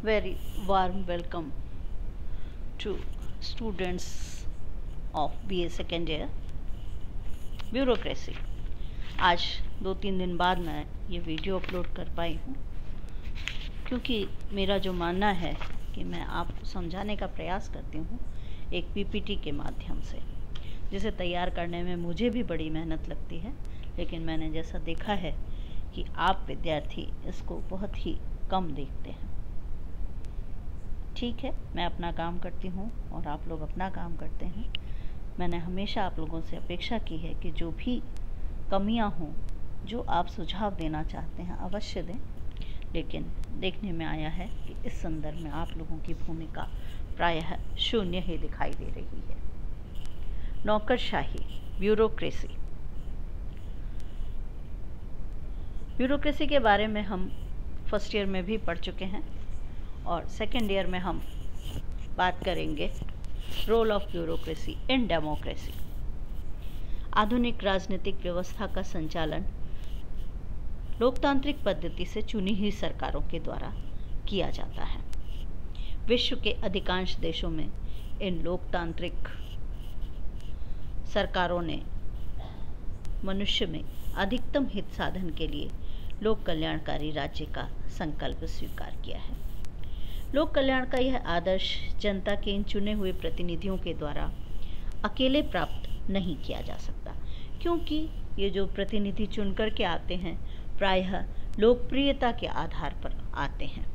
Very warm welcome to students of BA second year bureaucracy. आज 2-3 दिन बाद मैं ये वीडियो अपलोड कर पाई हूँ क्योंकि मेरा जो मानना है कि मैं आपको समझाने का प्रयास करती हूँ एक पीपीटी के माध्यम से, जिसे तैयार करने में मुझे भी बड़ी मेहनत लगती है, लेकिन मैंने जैसा देखा है कि आप विद्यार्थी इसको बहुत ही कम देखते हैं। ठीक है, मैं अपना काम करती हूँ और आप लोग अपना काम करते हैं। मैंने हमेशा आप लोगों से अपेक्षा की है कि जो भी कमियाँ हों, जो आप सुझाव देना चाहते हैं अवश्य दें, लेकिन देखने में आया है कि इस संदर्भ में आप लोगों की भूमिका प्रायः शून्य ही दिखाई दे रही है। नौकरशाही, ब्यूरोक्रेसी के बारे में हम फर्स्ट ईयर में भी पढ़ चुके हैं और सेकेंड ईयर में हम बात करेंगे role of bureaucracy in democracy. आधुनिक राजनीतिक व्यवस्था का संचालन लोकतांत्रिक पद्धति से चुनी हुई सरकारों के द्वारा किया जाता है। विश्व के अधिकांश देशों में इन लोकतांत्रिक सरकारों ने मनुष्य में अधिकतम हित साधन के लिए लोक कल्याणकारी राज्य का संकल्प स्वीकार किया है। लोक कल्याण का यह आदर्श जनता के इन चुने हुए प्रतिनिधियों के द्वारा अकेले प्राप्त नहीं किया जा सकता, क्योंकि ये जो प्रतिनिधि चुनकर के आते हैं प्रायः लोकप्रियता के आधार पर आते हैं।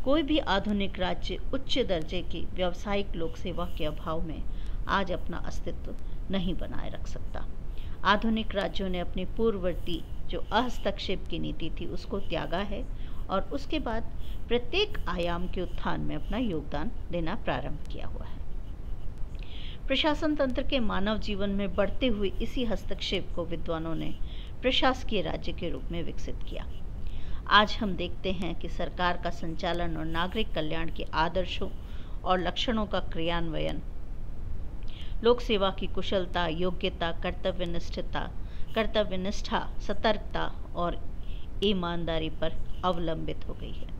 कोई भी आधुनिक राज्य उच्च दर्जे की व्यावसायिक लोक सेवा के अभाव में आज अपना अस्तित्व नहीं बनाए रख सकता। आधुनिक राज्यों ने अपनी पूर्ववर्ती जो अहस्तक्षेप की नीति थी उसको त्यागा है और उसके बाद प्रत्येक आयाम के उत्थान में अपना योगदान देना प्रारंभ किया हुआ है। प्रशासन तंत्र के मानव जीवन में बढ़ते हुए इसी हस्तक्षेप को विद्वानों ने प्रशासकीय राज्य के रूप में विकसित किया। आज हम देखते हैं कि सरकार का संचालन और नागरिक कल्याण के आदर्शों और लक्षणों का क्रियान्वयन लोक सेवा की कुशलता, योग्यता, कर्तव्यनिष्ठा, सतर्कता और ईमानदारी पर अवलंबित हो गई है।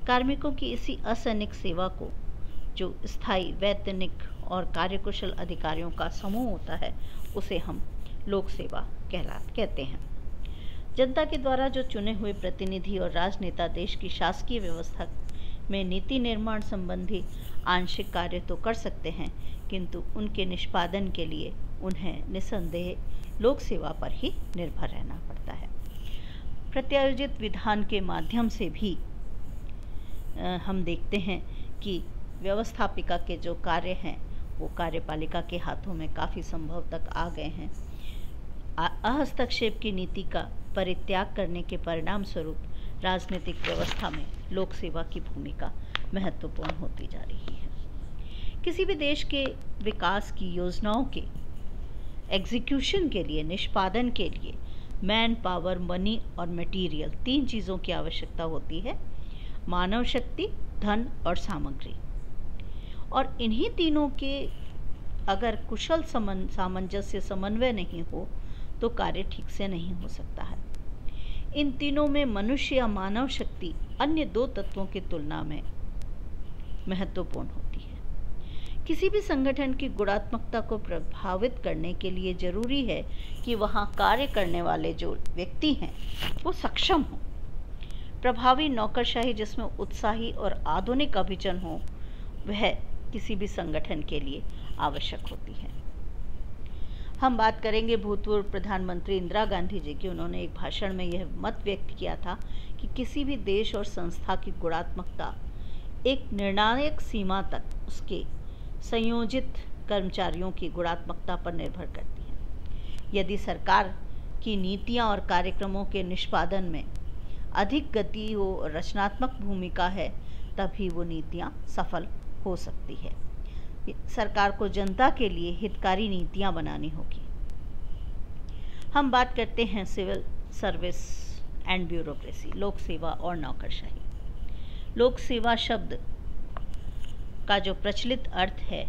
कार्मिकों की इसी असैनिक सेवा को जो स्थायी, वैतनिक और कार्यकुशल अधिकारियों का समूह होता है उसे हम लोक सेवा कहते हैं। जनता के द्वारा जो चुने हुए प्रतिनिधि और राजनेता देश की शासकीय व्यवस्था में नीति निर्माण संबंधी आंशिक कार्य तो कर सकते हैं, किंतु उनके निष्पादन के लिए उन्हें निसंदेह लोक सेवा पर ही निर्भर रहना पड़ता है। प्रत्यायोजित विधान के माध्यम से भी हम देखते हैं कि व्यवस्थापिका के जो कार्य हैं वो कार्यपालिका के हाथों में काफ़ी संभव तक आ गए हैं। हस्तक्षेप की नीति का परित्याग करने के परिणाम स्वरूप राजनीतिक व्यवस्था में लोक सेवा की भूमिका महत्वपूर्ण होती जा रही है। किसी भी देश के विकास की योजनाओं के एग्जीक्यूशन के लिए, निष्पादन के लिए मैन पावर, मनी और मटेरियल, 3 चीज़ों की आवश्यकता होती है: मानव शक्ति, धन और सामग्री। और इन्हीं तीनों के अगर कुशल सामंजस्य, समन्वय नहीं हो तो कार्य ठीक से नहीं हो सकता है। इन तीनों में मनुष्य या मानव शक्ति अन्य 2 तत्वों की तुलना में महत्वपूर्ण होती है। किसी भी संगठन की गुणात्मकता को प्रभावित करने के लिए जरूरी है कि वहाँ कार्य करने वाले जो व्यक्ति हैं वो सक्षम हों। प्रभावी नौकरशाही जिसमें उत्साही और आधुनिक अभिजन हो, वह किसी भी संगठन के लिए आवश्यक होती है। हम बात करेंगे भूतपूर्व प्रधानमंत्री इंदिरा गांधी जी की। उन्होंने एक भाषण में यह मत व्यक्त किया था कि किसी भी देश और संस्था की गुणात्मकता एक निर्णायक सीमा तक उसके संयोजित कर्मचारियों की गुणात्मकता पर निर्भर करती है। यदि सरकार की नीतियां और कार्यक्रमों के निष्पादन में अधिक गति हो और रचनात्मक भूमिका है, तभी वो नीतियां सफल हो सकती है। सरकार को जनता के लिए हितकारी नीतियां बनानी होगी। हम बात करते हैं सिविल सर्विस एंड ब्यूरोक्रेसी, लोक सेवा और नौकरशाही। लोक सेवा शब्द का जो प्रचलित अर्थ है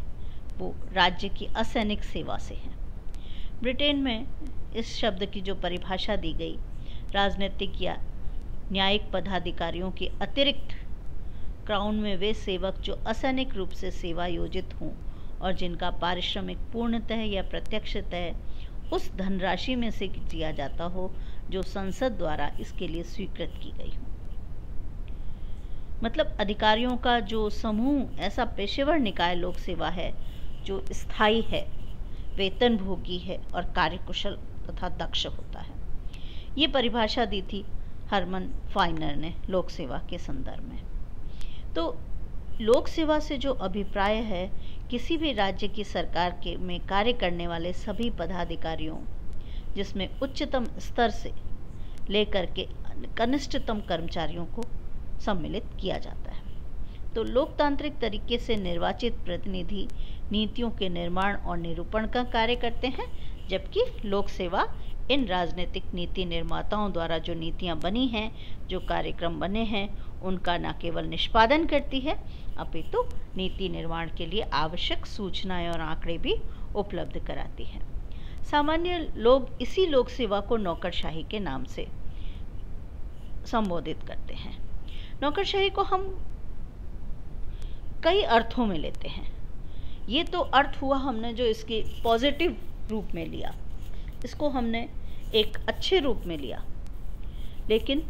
वो राज्य की असैनिक सेवा से है। ब्रिटेन में इस शब्द की जो परिभाषा दी गई, राजनीतिक या न्यायिक पदाधिकारियों के अतिरिक्त क्राउन में वे सेवक जो असैनिक रूप से सेवा योजित हों और जिनका पारिश्रमिक पूर्णतः या प्रत्यक्षतः उस धनराशि में से दिया जाता हो जो संसद द्वारा इसके लिए स्वीकृत की गई हो। मतलब अधिकारियों का जो समूह ऐसा पेशेवर निकाय लोक सेवा है जो स्थायी है, वेतनभोगी है और कार्यकुशल तथा दक्ष होता है। ये परिभाषा दी थी हरमन फाइनर ने लोक सेवा के संदर्भ में। तो लोक सेवा से जो अभिप्राय है, किसी भी राज्य की सरकार के में कार्य करने वाले सभी पदाधिकारियों, जिसमें उच्चतम स्तर से लेकर के कनिष्ठतम कर्मचारियों को सम्मिलित किया जाता है। तो लोकतांत्रिक तरीके से निर्वाचित प्रतिनिधि नीतियों के निर्माण और निरूपण का कार्य करते हैं, जबकि लोक सेवा इन राजनीतिक नीति निर्माताओं द्वारा जो नीतियां बनी हैं, जो कार्यक्रम बने हैं, उनका न केवल निष्पादन करती है अपितु नीति निर्माण के लिए आवश्यक सूचनाएं और आंकड़े भी उपलब्ध कराती है। सामान्य लोग इसी लोक सेवा को नौकरशाही के नाम से संबोधित करते हैं। नौकरशाही को हम कई अर्थों में लेते हैं। ये तो अर्थ हुआ हमने जो इसके पॉजिटिव रूप में लिया, इसको हमने एक अच्छे रूप में लिया, लेकिन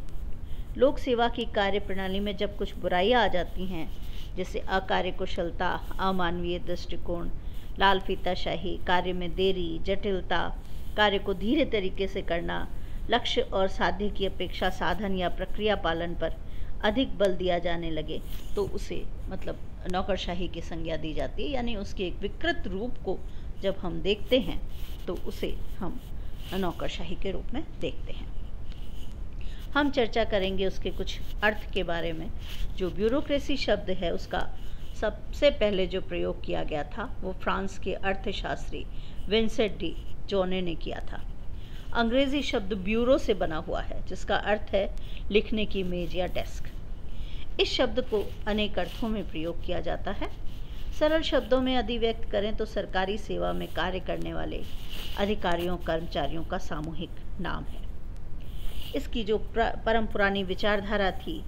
लोक सेवा की कार्य प्रणाली में जब कुछ बुराइयां आ जाती हैं, जैसे अकार्यकुशलता, अमानवीय दृष्टिकोण, लाल फीताशाही, कार्य में देरी, जटिलता, कार्य को धीरे तरीके से करना, लक्ष्य और साध्य की अपेक्षा साधन या प्रक्रिया पालन पर अधिक बल दिया जाने लगे, तो उसे मतलब नौकरशाही की संज्ञा दी जाती है। यानी उसके एक विकृत रूप को जब हम देखते हैं तो उसे हम नौकरशाही के रूप में देखते हैं। हम चर्चा करेंगे उसके कुछ अर्थ के बारे में। जो ब्यूरोक्रेसी शब्द है उसका सबसे पहले जो प्रयोग किया गया था वो फ्रांस के अर्थशास्त्री विंसेंट डी जोने ने किया था। अंग्रेजी शब्द ब्यूरो से बना हुआ है, जिसका अर्थ है लिखने की मेज या डेस्क। इस शब्द को अनेक अर्थों में प्रयोग किया जाता है। सरल शब्दों में यदि व्यक्त करें तो सरकारी सेवा में कार्य करने वाले अधिकारियों कर्मचारियों का सामूहिक नाम है। इसकी जो परम पुरानी विचारधारा थी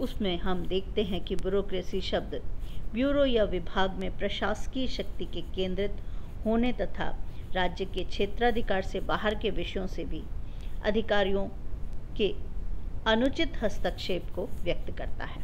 उसमें हम देखते हैं कि ब्यूरोक्रेसी शब्द ब्यूरो या विभाग में प्रशासकीय शक्ति के केंद्रित होने तथा राज्य के क्षेत्राधिकार से बाहर के विषयों से भी अधिकारियों के अनुचित हस्तक्षेप को व्यक्त करता है।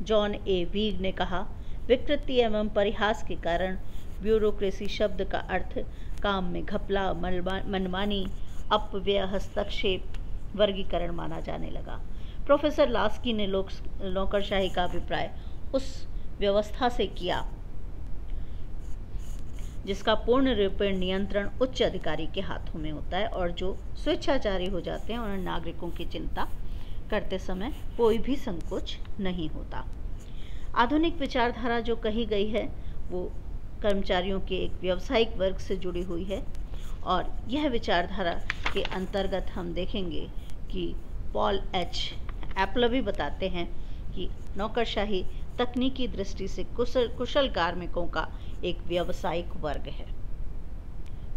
जॉन ए वीग ने कहा, विकृति एवं परिहास के कारण ब्यूरोक्रेसी शब्द का अर्थ काम में घपला, मनमानी, अपव्यय, हस्तक्षेप, वर्गीकरण माना जाने लगा। प्रोफेसर लास्की ने नौकरशाही का अभिप्राय उस व्यवस्था से किया जिसका पूर्ण रूपेण नियंत्रण उच्च अधिकारी के हाथों में होता है और जो स्वेच्छाचारी हो जाते हैं और नागरिकों की चिंता करते समय कोई भी संकोच नहीं होता। आधुनिक विचारधारा जो कही गई है वो कर्मचारियों के एक व्यावसायिक वर्ग से जुड़ी हुई है और यह विचारधारा के अंतर्गत हम देखेंगे कि पॉल एच एप्लवी बताते हैं कि नौकरशाही तकनीकी दृष्टि से कुशल कार्मिकों का एक व्यावसायिक वर्ग है।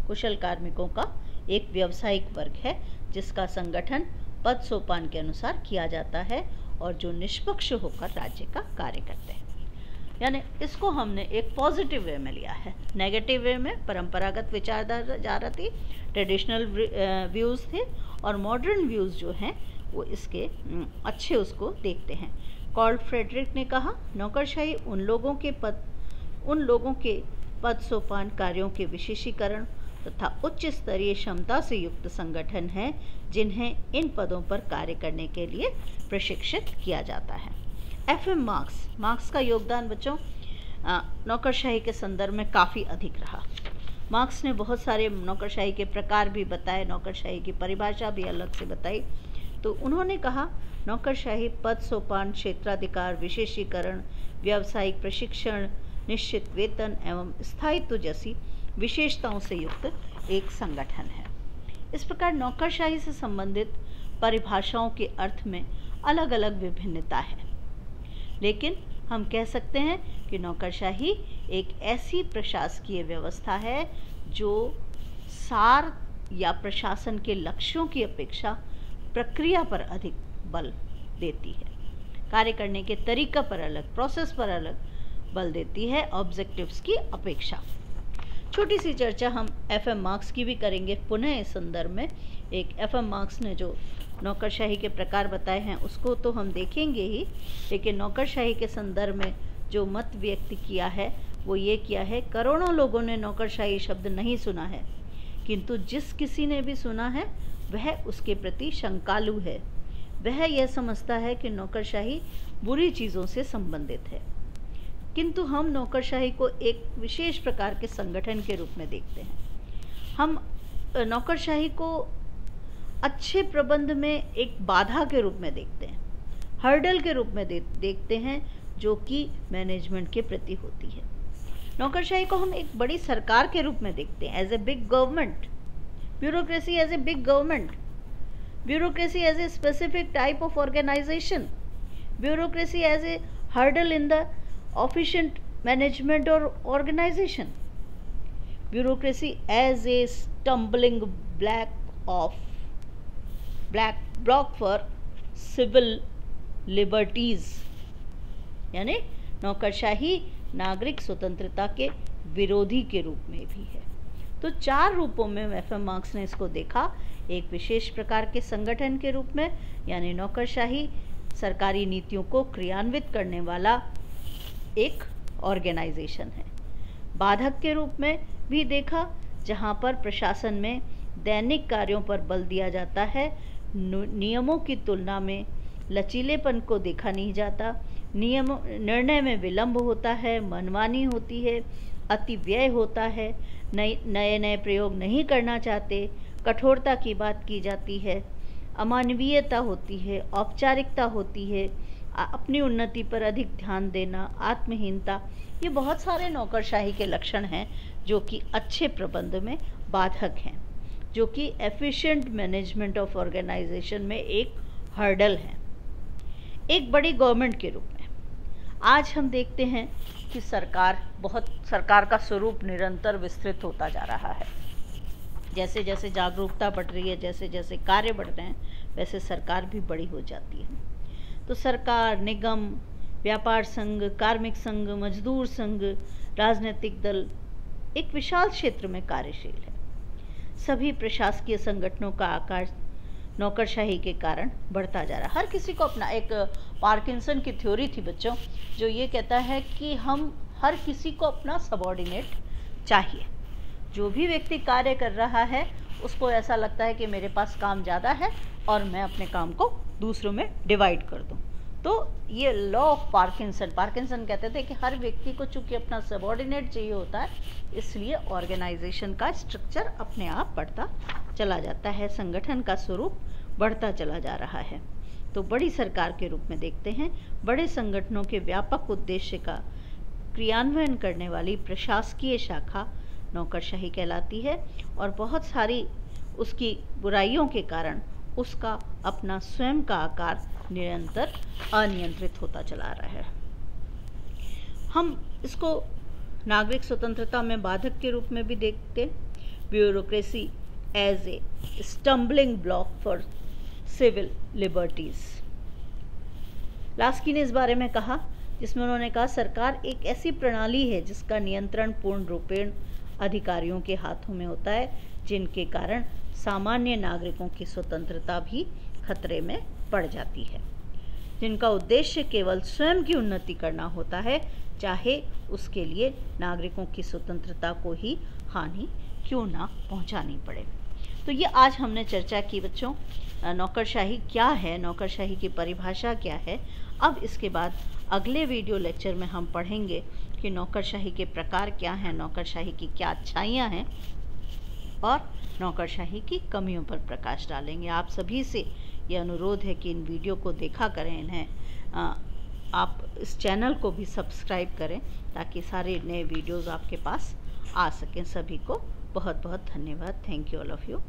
कुशल कार्मिकों का एक व्यावसायिक वर्ग है जिसका संगठन पद सोपान के अनुसार किया जाता है और जो निष्पक्ष होकर राज्य का कार्य करते हैं। यानी इसको हमने एक पॉजिटिव वे में लिया है। नेगेटिव वे में परंपरागत विचारधारा थी, ट्रेडिशनल व्यूज़ थे और मॉडर्न व्यूज़ जो हैं वो इसके अच्छे उसको देखते हैं। कार्ल फ्रेडरिक ने कहा, नौकरशाही उन लोगों के पद सोपान कार्यों के विशेषीकरण तथा उच्च स्तरीय क्षमता से युक्त संगठन है जिन्हें इन पदों पर कार्य करने के लिए प्रशिक्षित किया जाता है। एफएम मार्क्स का योगदान बच्चों नौकरशाही के संदर्भ में काफ़ी अधिक रहा। मार्क्स ने बहुत सारे नौकरशाही के प्रकार भी बताए, नौकरशाही की परिभाषा भी अलग से बताई। तो उन्होंने कहा, नौकरशाही पद सोपान, क्षेत्राधिकार, विशेषीकरण, व्यावसायिक प्रशिक्षण, निश्चित वेतन एवं स्थायित्व जैसी विशेषताओं से युक्त एक संगठन है। इस प्रकार नौकरशाही से संबंधित परिभाषाओं के अर्थ में अलग अलग विभिन्नता है, लेकिन हम कह सकते हैं कि नौकरशाही एक ऐसी प्रशासकीय व्यवस्था है जो सार या प्रशासन के लक्ष्यों की अपेक्षा प्रक्रिया पर अधिक बल देती है। कार्य करने के तरीका पर अलग, प्रोसेस पर अलग बल देती है ऑब्जेक्टिव्स की अपेक्षा। छोटी सी चर्चा हम FM मार्क्स की भी करेंगे पुनः इस संदर्भ में। एक FM मार्क्स ने जो नौकरशाही के प्रकार बताए हैं उसको तो हम देखेंगे ही, लेकिन नौकरशाही के संदर्भ में जो मत व्यक्त किया है वो ये किया है, करोड़ों लोगों ने नौकरशाही शब्द नहीं सुना है, किंतु जिस किसी ने भी सुना है वह उसके प्रति शंकालु है। वह यह समझता है कि नौकरशाही बुरी चीज़ों से संबंधित है। किंतु हम नौकरशाही को एक विशेष प्रकार के संगठन के रूप में देखते हैं। हम नौकरशाही को अच्छे प्रबंध में एक बाधा के रूप में देखते हैं, हर्डल के रूप में देखते हैं जो कि मैनेजमेंट के प्रति होती है। नौकरशाही को हम एक बड़ी सरकार के रूप में देखते हैं, as a big government, bureaucracy as a big government, bureaucracy as a specific type of organisation, bureaucracy as a hurdle in the efficient management or organization, bureaucracy as a stumbling block for civil liberties, यानी नौकरशाही नागरिक स्वतंत्रता के विरोधी के रूप में भी है। तो 4 रूपों में FM मार्क्स ने इसको देखा। एक विशेष प्रकार के संगठन के रूप में, यानी नौकरशाही सरकारी नीतियों को क्रियान्वित करने वाला एक ऑर्गेनाइजेशन है। बाधक के रूप में भी देखा, जहाँ पर प्रशासन में दैनिक कार्यों पर बल दिया जाता है, नियमों की तुलना में लचीलेपन को देखा नहीं जाता, निर्णय में विलंब होता है, मनमानी होती है, अति व्यय होता है, नए नए प्रयोग नहीं करना चाहते, कठोरता की बात की जाती है, अमानवीयता होती है, औपचारिकता होती है, अपनी उन्नति पर अधिक ध्यान देना, आत्महीनता, ये बहुत सारे नौकरशाही के लक्षण हैं जो कि अच्छे प्रबंध में बाधक हैं, जो कि एफिशिएंट मैनेजमेंट ऑफ ऑर्गेनाइजेशन में एक हर्डल है। एक बड़ी गवर्नमेंट के रूप में आज हम देखते हैं कि सरकार का स्वरूप निरंतर विस्तृत होता जा रहा है। जैसे जैसे जागरूकता बढ़ रही है, जैसे जैसे कार्य बढ़ रहे हैं, वैसे सरकार भी बड़ी हो जाती है। तो सरकार, निगम, व्यापार संघ, कार्मिक संघ, मजदूर संघ, राजनीतिक दल एक विशाल क्षेत्र में कार्यशील है। सभी प्रशासकीय संगठनों का आकार नौकरशाही के कारण बढ़ता जा रहा है। हर किसी को अपना, एक पार्किंसन की थ्योरी थी बच्चों, जो ये कहता है कि हम हर किसी को अपना सबॉर्डिनेट चाहिए। जो भी व्यक्ति कार्य कर रहा है उसको ऐसा लगता है कि मेरे पास काम ज़्यादा है और मैं अपने काम को दूसरों में डिवाइड कर दूं। तो ये लॉ ऑफ पार्किंसन कहते थे कि हर व्यक्ति को चूंकि अपना सबॉर्डिनेट चाहिए होता है, इसलिए ऑर्गेनाइजेशन का स्ट्रक्चर अपने आप बढ़ता चला जाता है, संगठन का स्वरूप बढ़ता चला जा रहा है। तो बड़ी सरकार के रूप में देखते हैं, बड़े संगठनों के व्यापक उद्देश्य का क्रियान्वयन करने वाली प्रशासकीय शाखा नौकरशाही कहलाती है, और बहुत सारी उसकी बुराइयों के कारण उसका अपना स्वयं का आकार निरंतर अनियंत्रित होता चला रहा है। हम इसको नागरिक स्वतंत्रता में बाधक के रूप में भी देखते, bureaucracy as a stumbling block for civil liberties. Laski ने इस बारे में कहा, जिसमें उन्होंने कहा सरकार एक ऐसी प्रणाली है जिसका नियंत्रण पूर्ण रूपेण अधिकारियों के हाथों में होता है, जिनके कारण सामान्य नागरिकों की स्वतंत्रता भी खतरे में पड़ जाती है, जिनका उद्देश्य केवल स्वयं की उन्नति करना होता है, चाहे उसके लिए नागरिकों की स्वतंत्रता को ही हानि क्यों ना पहुंचानी पड़े। तो ये आज हमने चर्चा की बच्चों, नौकरशाही क्या है, नौकरशाही की परिभाषा क्या है। अब इसके बाद अगले वीडियो लेक्चर में हम पढ़ेंगे कि नौकरशाही के प्रकार क्या हैं, नौकरशाही की क्या अच्छाइयाँ हैं, और नौकरशाही की कमियों पर प्रकाश डालेंगे। आप सभी से ये अनुरोध है कि इन वीडियो को देखा करें, इन्हें आप इस चैनल को भी सब्सक्राइब करें ताकि सारे नए वीडियोस आपके पास आ सकें। सभी को बहुत बहुत धन्यवाद। Thank you all of you.